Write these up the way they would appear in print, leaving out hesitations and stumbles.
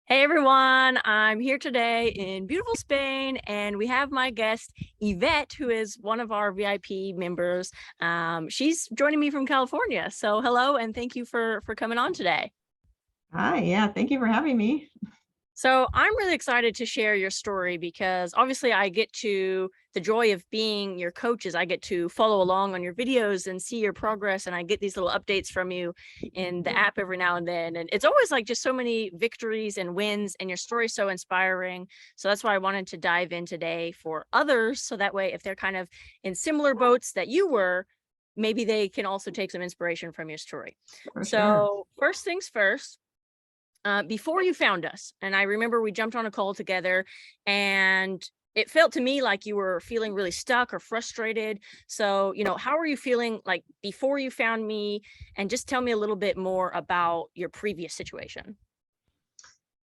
Hey everyone, I'm here today in beautiful Spain, and we have my guest Yvette, who is one of our VIP members. She's joining me from California. So hello, and thank you for coming on today. Hi, yeah, thank you for having me. So I'm really excited to share your story because obviously I get to the joy of being your coaches. I get to follow along on your videos and see your progress, and I get these little updates from you in the app every now and then. And it's always like just so many victories and wins, and your story is so inspiring. So that's why I wanted to dive in today for others. So that way, if they're kind of in similar boats that you were, maybe they can also take some inspiration from your story. For sure. So first things first, before you found us, and I remember we jumped on a call together, and it felt to me like you were feeling really stuck or frustrated. So, how are you feeling like before you found me? And just tell me a little bit more about your previous situation.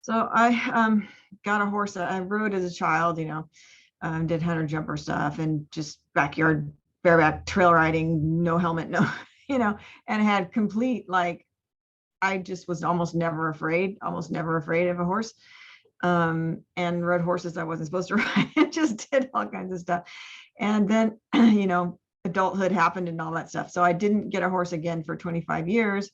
So I got a horse that I rode as a child, did hunter jumper stuff and just backyard bareback trail riding, no helmet, no, and had complete like I just was almost never afraid of a horse. And rode horses I wasn't supposed to ride. Just did all kinds of stuff. And then, adulthood happened and all that stuff. So I didn't get a horse again for 25 years.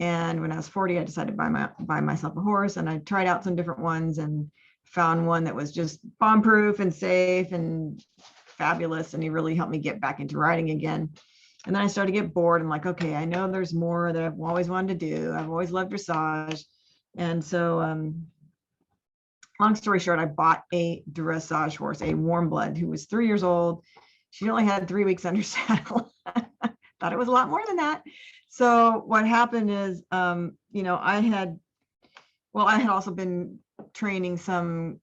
And when I was 40, I decided to buy myself a horse, and I tried out some different ones and found one that was just bomb proof and safe and fabulous. And he really helped me get back into riding again. And then I started to get bored. I'm like, okay, I know there's more that I've always wanted to do. I've always loved dressage. And so, long story short, I bought a dressage horse, a warm blood, who was 3 years old. She only had 3 weeks under saddle. Thought it was a lot more than that. So what happened is, I had also been training some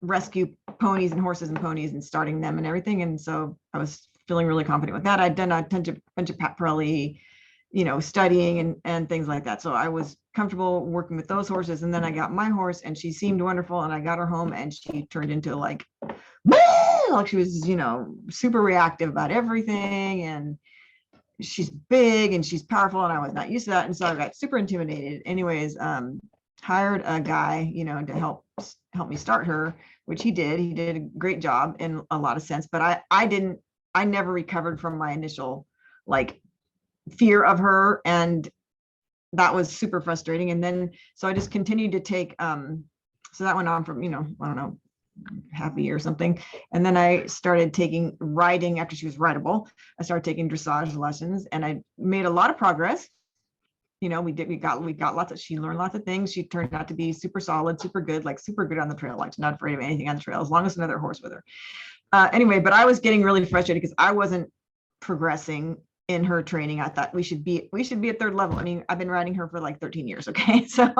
rescue ponies and horses and ponies and starting them and everything. And so I was feeling really confident with that. I'd done a bunch of Pat Pirelli, studying and things like that. So I was comfortable working with those horses. And then I got my horse, and she seemed wonderful. And I got her home, and she turned into like she was, super reactive about everything. And she's big and she's powerful, and I was not used to that. And so I got super intimidated. Anyways, hired a guy, to help me start her, which he did. He did a great job in a lot of sense, but I never recovered from my initial like fear of her, and that was super frustrating. And then so I just continued to take so that went on from, I don't know, half a year or something. And then I started taking riding after she was rideable. I started taking dressage lessons, and I made a lot of progress. We got lots of, she learned lots of things. She turned out to be super solid, super good, like super good on the trail, like not afraid of anything on the trail, as long as another horse with her. Anyway, but I was getting really frustrated because I wasn't progressing in her training. I thought we should be at third level. I mean, I've been riding her for like 13 years. Okay. So,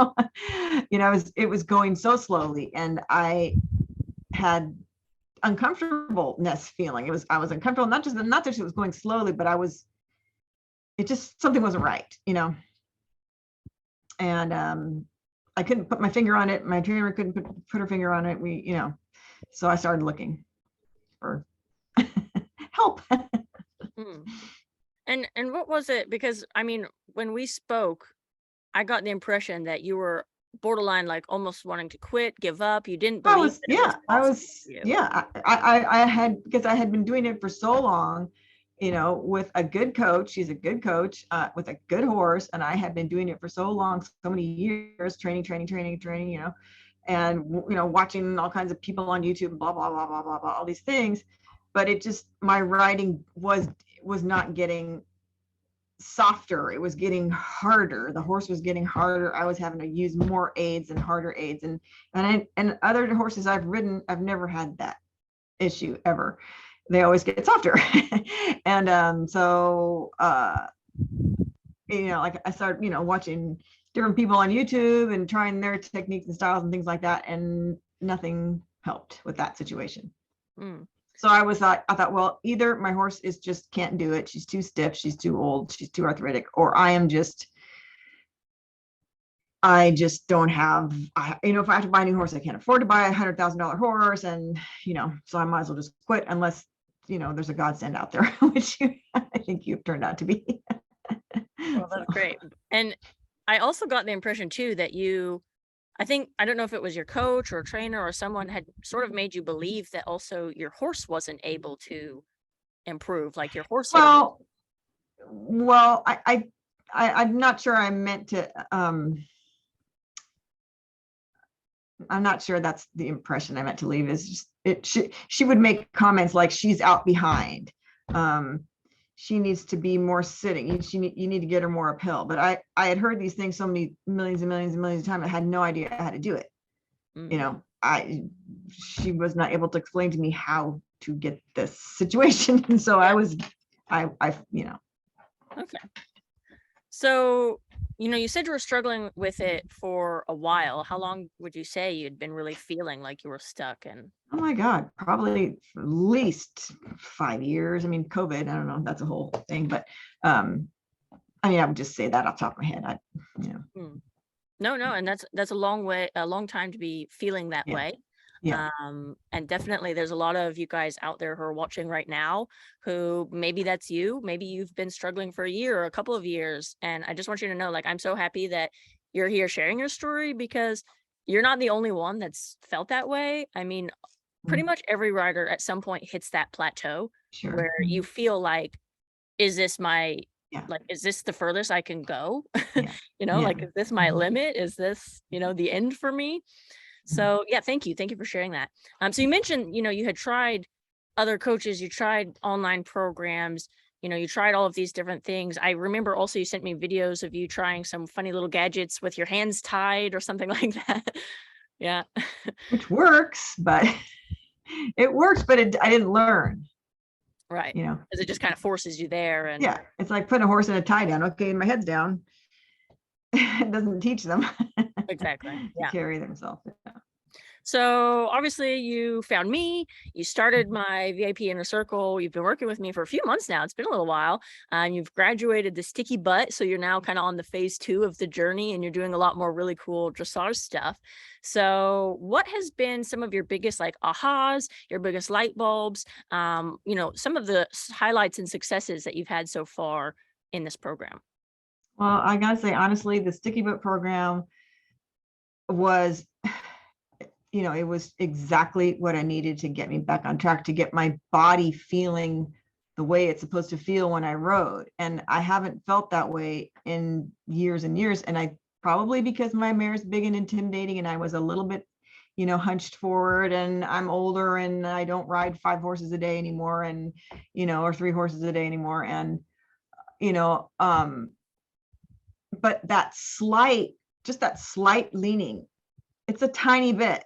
it was going so slowly, and I had uncomfortableness feeling. I was uncomfortable, not that it was going slowly, but it just, something wasn't right, and I couldn't put my finger on it. My trainer couldn't put her finger on it. So I started looking for help. Hmm. And what was it? Because I mean, when we spoke, I got the impression that you were borderline, like almost wanting to quit, give up. You didn't I believe was, that it was yeah, I possible was, for you. yeah, I had, because I had been doing it for so long, with a good coach. She's a good coach, with a good horse. And I had been doing it for so long, so many years, training, and, watching all kinds of people on YouTube, blah, blah, blah, blah, blah, blah, all these things. But it just, my writing was not getting softer. It was getting harder. The horse was getting harder. I was having to use more aids and harder aids. And other horses I've ridden, I've never had that issue ever. They always get softer. And like I started, watching different people on YouTube and trying their techniques and styles and things like that, and nothing helped with that situation. Mm. So I thought, well, either my horse is just can't do it. She's too stiff. She's too old. She's too arthritic. Or I just don't have, if I have to buy a new horse, I can't afford to buy $100,000 horse. And, so I might as well just quit unless, there's a godsend out there, which I think you've turned out to be. Well, that's great. And I also got the impression too that you I think, I don't know if it was your coach or trainer or someone had sort of made you believe that also your horse wasn't able to improve, like your horse hit a wall. Well, I'm not sure I meant to, I'm not sure that's the impression I meant to leave, is just she would make comments like she's out behind. She needs to be more sitting. You need to get her more uphill. But I had heard these things so many millions and millions and millions of times. I had no idea how to do it. You know, she was not able to explain to me how to get this situation. And so I you know. Okay. So, you said you were struggling with it for a while. How long would you say you'd been really feeling like you were stuck? And Oh my God, probably at least 5 years. I mean, COVID, I don't know, that's a whole thing, but I mean, I would just say that off the top of my head. No, and that's a long time to be feeling that Yeah. way. Yeah. And definitely there's a lot of you guys out there who are watching right now who maybe that's you, maybe you've been struggling for a year or a couple of years. And I just want you to know, like, I'm so happy that you're here sharing your story, because you're not the only one that's felt that way. I mean, pretty much every rider at some point hits that plateau Sure. where you feel like, is this my, Yeah. like, is this the furthest I can go? Yeah. Like, is this my limit? Is this, the end for me? So yeah, thank you. Thank you for sharing that. So you mentioned, you had tried other coaches, you tried online programs, you tried all of these different things. I remember also you sent me videos of you trying some funny little gadgets with your hands tied or something like that. Yeah. Which works, but it works, but I didn't learn, Right. you know. Because it just kind of forces you there. And Yeah. It's like putting a horse in a tie down. Okay, my head's down. It doesn't teach them exactly. to Yeah. carry themselves. Yeah. So obviously you found me, you started my VIP inner circle. You've been working with me for a few months now. It's been a little while. And you've graduated the Sticky Butt. So you're now kind of on the phase 2 of the journey, and you're doing a lot more really cool dressage stuff. So what has been some of your biggest like ahas, your biggest light bulbs, some of the highlights and successes that you've had so far in this program? Well, I gotta say, honestly, the Sticky Boot program was, it was exactly what I needed to get me back on track, to get my body feeling the way it's supposed to feel when I rode. And I haven't felt that way in years and years. And I probably, because my mare is big and intimidating, and I was a little bit, hunched forward, and I'm older, and I don't ride 5 horses a day anymore, and, or 3 horses a day anymore. And, you know, but just that slight leaning, it's a tiny bit,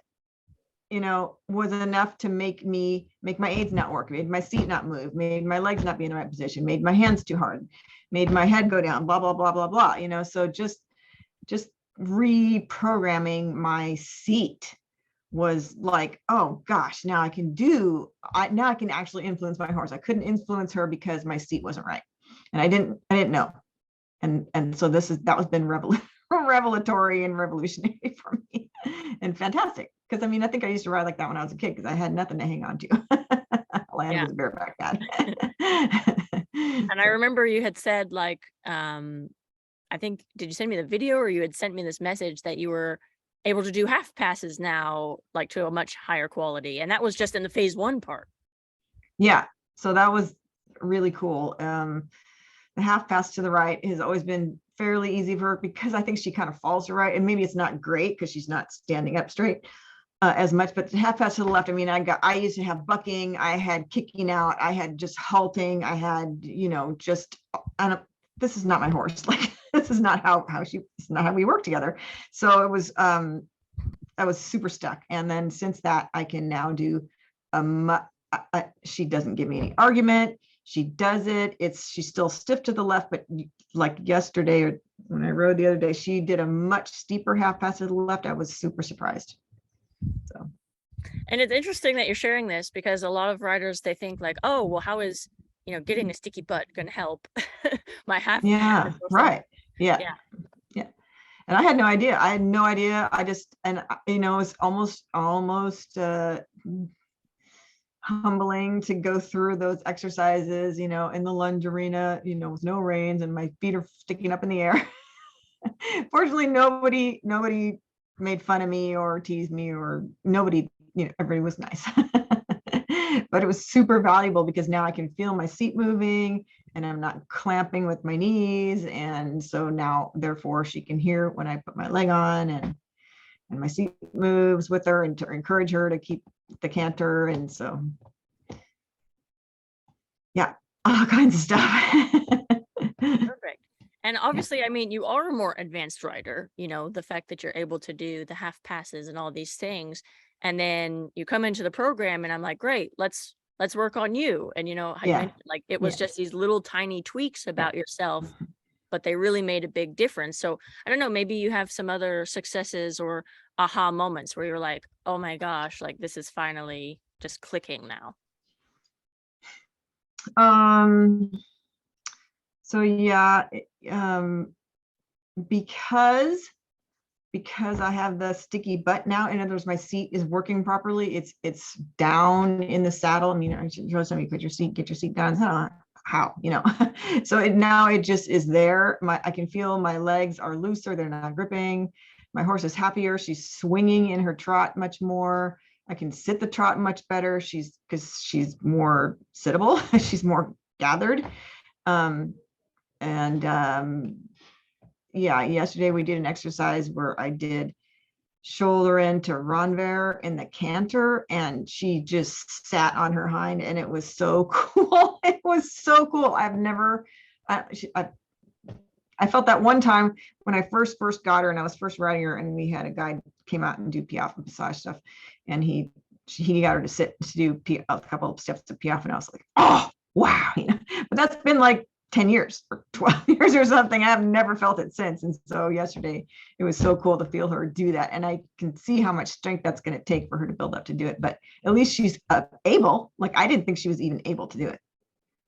was enough to make my aids not work, made my seat not move, made my legs not be in the right position, made my hands too hard, made my head go down, blah, blah, blah, blah, blah. So just reprogramming my seat was like, oh gosh, now I can actually influence my horse. I couldn't influence her because my seat wasn't right. And I didn't know. And so that was been revelatory and revolutionary for me, and fantastic. Because I think I used to ride like that when I was a kid, because I had nothing to hang on to. Land Yeah. was a bareback dad. And I remember you had said, like, I think, did you send me the video, or you had sent me this message that you were able to do half passes now, like to a much higher quality? And that was just in the phase 1 part. Yeah. So that was really cool. The half pass to the right has always been fairly easy for her, because I think she kind of falls to the right, and maybe it's not great because she's not standing up straight as much, but the half pass to the left, I used to have bucking, I had kicking out, I had just halting, I had, this is not my horse. Like, this is not this is not how we work together. So it was, I was super stuck. And then since that, I can now do she doesn't give me any argument. She does it. She's still stiff to the left, but like yesterday, or when I rode the other day, she did a much steeper half pass to the left. I was super surprised. So. And it's interesting that you're sharing this, because a lot of riders, they think like, oh, well, how is, getting a sticky butt going to help my half Yeah, right. Yeah. And I had no idea. I just, and it's almost humbling to go through those exercises, in the lunge arena, with no reins, and my feet are sticking up in the air. Fortunately, nobody made fun of me or teased me, or nobody, everybody was nice. But it was super valuable because now I can feel my seat moving and I'm not clamping with my knees. And so now, therefore, she can hear when I put my leg on, and my seat moves with her, and to encourage her to keep the canter. And so, yeah, all kinds of stuff. Perfect. And obviously, I mean, you are a more advanced rider, the fact that you're able to do the half passes and all these things. And then you come into the program and I'm like, great, let's work on you. And how you Yeah. mentioned, like, it was just these little tiny tweaks about yourself, but they really made a big difference. So I don't know, maybe you have some other successes or aha moments where you're like, oh my gosh, like this is finally just clicking now. So yeah, because I have the sticky butt now, in other words, my seat is working properly. It's down in the saddle. I mean, I should show somebody, get your seat down. How, so now it just is there. I can feel my legs are looser. They're not gripping. My horse is happier. She's swinging in her trot much more. I can sit the trot much better. Because she's more sittable. She's more gathered. Yeah, yesterday we did an exercise where I did shoulder into renvers in the canter, and she just sat on her hind, and it was so cool. It was so cool. I felt that one time when I first got her and I was first riding her, and we had a guy came out and do piaffe and massage stuff, and he got her to sit to do a couple of steps to piaffe, and I was like, oh wow, but that's been like 10 years or 12 years or something. I have never felt it since. And so yesterday it was so cool to feel her do that. And I can see how much strength that's going to take for her to build up to do it. But at least she's able. Like, I didn't think she was even able to do it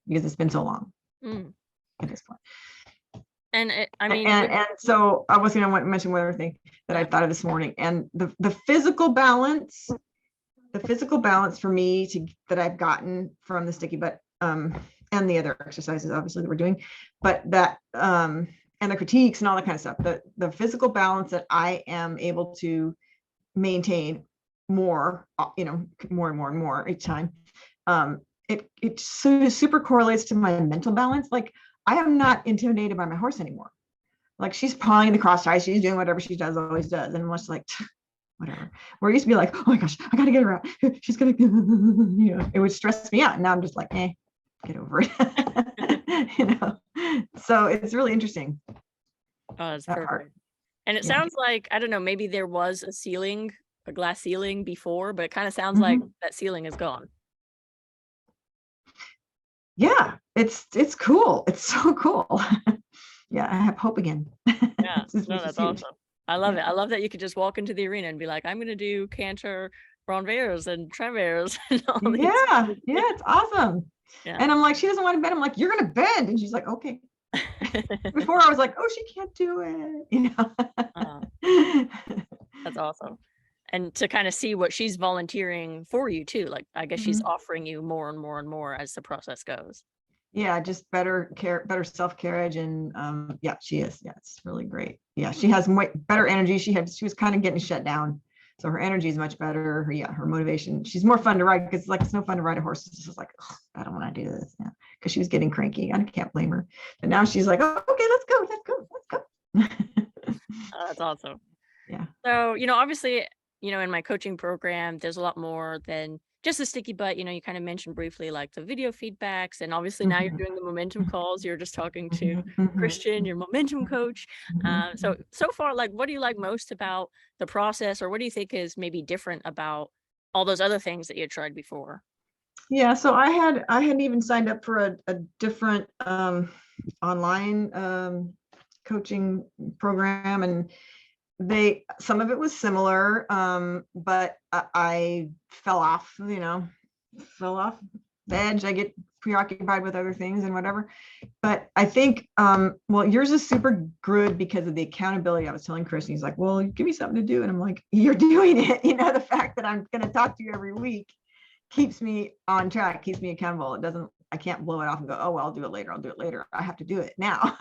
because it's been so long at this point. And I mean, and so I was going to mention one other thing that I thought of this morning, and the physical balance for me that I've gotten from the sticky butt, and the other exercises, obviously, that we're doing, but that, and the critiques and all that kind of stuff, the physical balance that I am able to maintain more, more and more each time. It super correlates to my mental balance. Like, I am not intimidated by my horse anymore. Like, she's pawing the cross ties, she's doing whatever she always does. And I'm just like, whatever. Where I used to be like, oh my gosh, I got to get her out. She's going to, it would stress me out. And now I'm just like, get over it. So it's really interesting. Oh, that's perfect. And it sounds like, I don't know, maybe there was a glass ceiling before, but it kind of sounds like that ceiling is gone. Yeah, it's cool. It's so cool. Yeah, I have hope again. Yeah, no, that's awesome. I love it. I love that you could just walk into the arena and be like, I'm going to do canter, renvers, and travers. And all these yeah, it's awesome. Yeah. And I'm like, she doesn't want to bend. I'm like, you're going to bend. And she's like, okay. Before I was like, oh, she can't do it. That's awesome. And to kind of see what she's volunteering for you too. Like, I guess she's offering you more and more and more as the process goes. Yeah, just better self-carriage. And yeah, she is. Yeah, it's really great. Yeah, she has better energy. She was kind of getting shut down. So her energy is much better. Her motivation. She's more fun to ride, because it's no fun to ride a horse. It's just like, oh, I don't want to do this. Yeah, because she was getting cranky. I can't blame her. But now she's like, oh, okay, let's go. Oh, that's awesome. Yeah. So, obviously, in my coaching program, there's a lot more than just a sticky butt. You kind of mentioned briefly like the video feedbacks, and obviously now you're doing the momentum calls. You're just talking to Christian, your momentum coach. So far, like, what do you like most about the process, or what do you think is maybe different about all those other things that you had tried before? Yeah, so I had even signed up for a different online coaching program, and some of it was similar, but I fell off the edge. I get preoccupied with other things and whatever. But I think, well, yours is super good because of the accountability. I was telling Chris, and he's like, well, give me something to do. And I'm like, you're doing it. The fact that I'm going to talk to you every week keeps me on track, keeps me accountable. I can't blow it off and go, oh, well, I'll do it later. I have to do it now.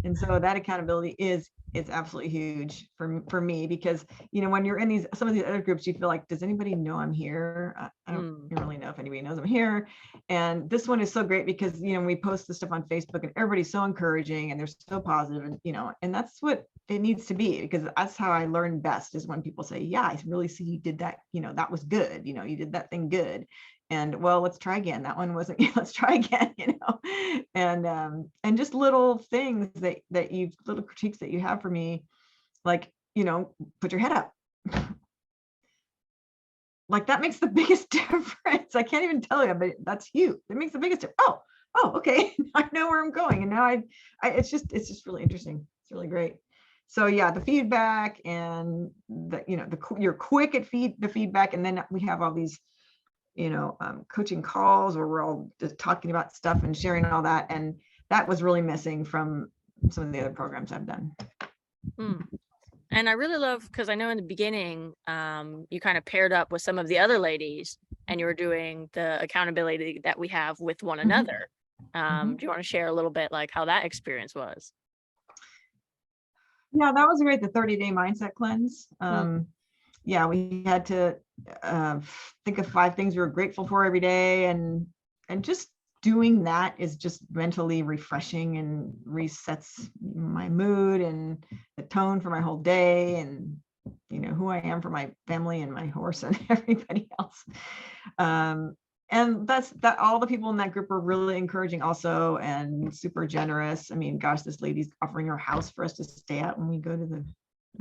And so that accountability is absolutely huge for me, because, when you're in some of these other groups, you feel like, does anybody know I'm here? I don't really know if anybody knows I'm here. And this one is so great because, we post the stuff on Facebook and everybody's so encouraging and they're so positive, and, and that's what it needs to be, because that's how I learn best, is when people say, yeah, I really see you did that, that was good. You did that thing good. And well, let's try again. That one wasn't, let's try again, and just little things that little critiques that you have for me, like, put your head up. Like, that makes the biggest difference. I can't even tell you, but that's huge. It makes the biggest difference. Oh, okay. I know where I'm going. And now it's just really interesting. It's really great. So yeah, the feedback and you're quick at the feedback. And then we have all these, coaching calls where we're all just talking about stuff and sharing all that. And that was really missing from some of the other programs I've done. And I really love, because I know in the beginning, you kind of paired up with some of the other ladies and you were doing the accountability that we have with one another. Do you want to share a little bit like how that experience was? Yeah, that was great. The 30-day mindset cleanse. Yeah, we had to think of 5 things we were grateful for every day, and just doing that is just mentally refreshing and resets my mood and the tone for my whole day, and who I am for my family and my horse and everybody else. And that all the people in that group are really encouraging also, and super generous. I mean, gosh, this lady's offering her house for us to stay at when we go to the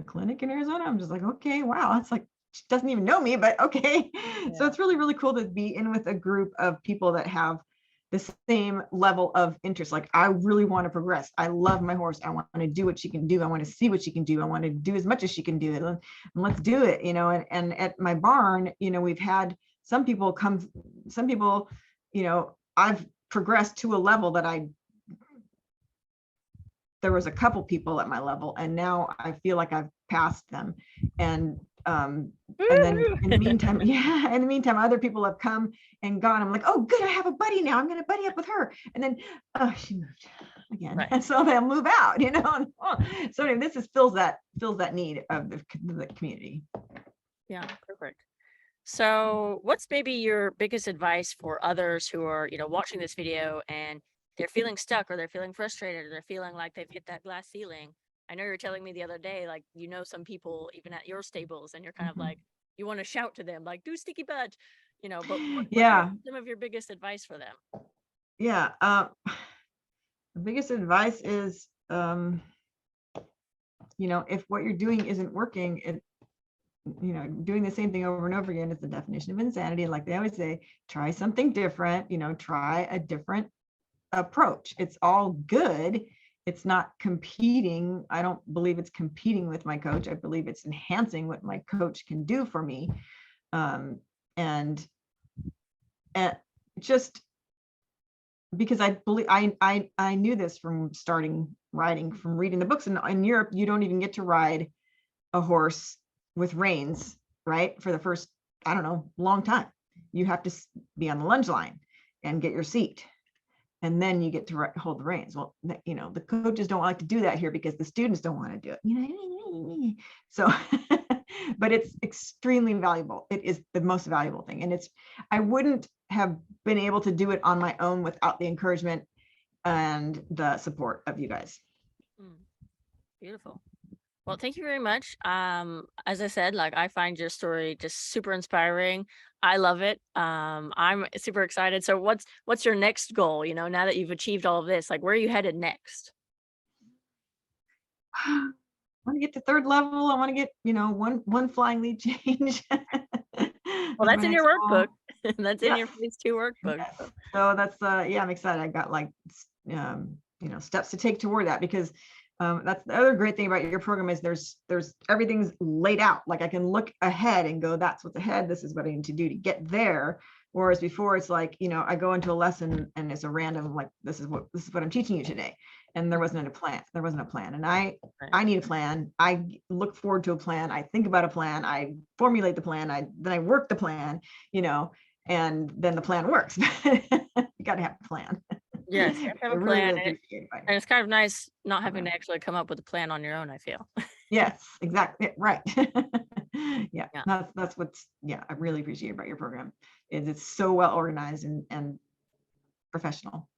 clinic in Arizona. I'm just like, okay, wow, that's like, she doesn't even know me, but okay. Yeah. So it's really, really cool to be in with a group of people that have the same level of interest. Like, I really want to progress. I love my horse. I want to do what she can do. I want to see what she can do. I want to do as much as she can do it. And let's do it, and at my barn, we've had some people, I've progressed to a level that there was a couple people at my level, and now I feel like I've passed them. And then in the meantime, other people have come and gone. I'm like, oh, good, I have a buddy now. I'm going to buddy up with her. And then, she moved again. Right. And so they'll move out, So anyway, this fills that need of the community. Yeah, perfect. So what's maybe your biggest advice for others who are, watching this video and they're feeling stuck, or they're feeling frustrated, or they're feeling like they've hit that glass ceiling? I know you were telling me the other day, like, some people even at your stables, and you're kind of like, you want to shout to them, like, do sticky butt, but what's some of your biggest advice for them? Yeah. The biggest advice is, if what you're doing isn't working, doing the same thing over and over again is the definition of insanity. Like they always say, try something different, try a different approach. It's all good. It's not competing. I don't believe it's competing with my coach. I believe it's enhancing what my coach can do for me. And just because I believe I knew this from starting riding, from reading the books. And in Europe, you don't even get to ride a horse with reins, right? For the first, I don't know, long time. You have to be on the lunge line and get your seat. And then you get to hold the reins. Well, the coaches don't like to do that here because the students don't want to do it. So, but it's extremely valuable. It is the most valuable thing. And I wouldn't have been able to do it on my own without the encouragement and the support of you guys. Beautiful. Well, thank you very much. As I said, like, I find your story just super inspiring. I love it. I'm super excited. So what's your next goal? Now that you've achieved all of this, like, where are you headed next? I want to get to 3rd level. I want to get, one flying lead change. Well, that's in your workbook. That's in your phase 2 workbook. Yes. So that's, I'm excited. I got like, steps to take toward that, because that's the other great thing about your program is there's everything's laid out. Like, I can look ahead and go, that's what's ahead. This is what I need to do to get there. Whereas before, it's like, I go into a lesson and it's a random, like, this is what I'm teaching you today. And there wasn't a plan. And I need a plan. I look forward to a plan. I think about a plan. I formulate the plan. Then I work the plan, and then the plan works. You got to have a plan. Yes, you have to have I a really, plan, really appreciate it. and it's kind of nice not having program. to actually come up with a plan on your own, I feel. Yes, exactly. Right. Yeah, Yeah. that's what's, yeah, I really appreciate about your program is it's so well organized and professional.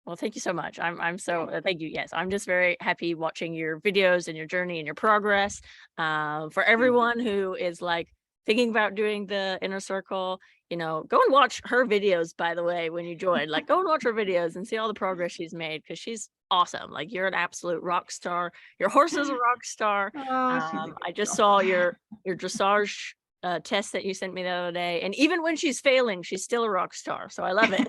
Well, thank you so much. I'm so thank you. Yes, I'm just very happy watching your videos and your journey and your progress. For everyone who is like thinking about doing the inner circle, go and watch her videos. By the way, when you join, like go and watch her videos and see all the progress she's made because she's awesome. Like you're an absolute rock star. Your horse is a rock star. Oh, she's a good I just girl. saw your dressage test that you sent me the other day, and even when she's failing, she's still a rock star. So I love it.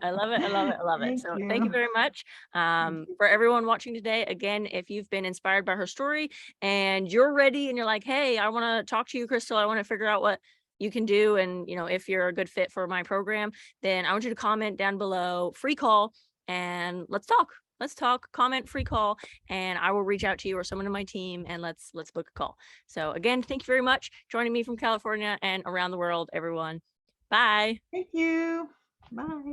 I love it. I love it. I love it. Thank So thank you you. very much. Thank you. For everyone watching today, again, if you've been inspired by her story and you're ready and you're like, hey, I want to talk to you, Krystal, I want to figure out what you can do. And, if you're a good fit for my program, then I want you to comment down below, free call, and let's talk. Let's talk, comment, free call, and I will reach out to you or someone in my team and let's book a call. So again, thank you very much joining me from California and around the world, everyone. Bye. Thank you. Bye.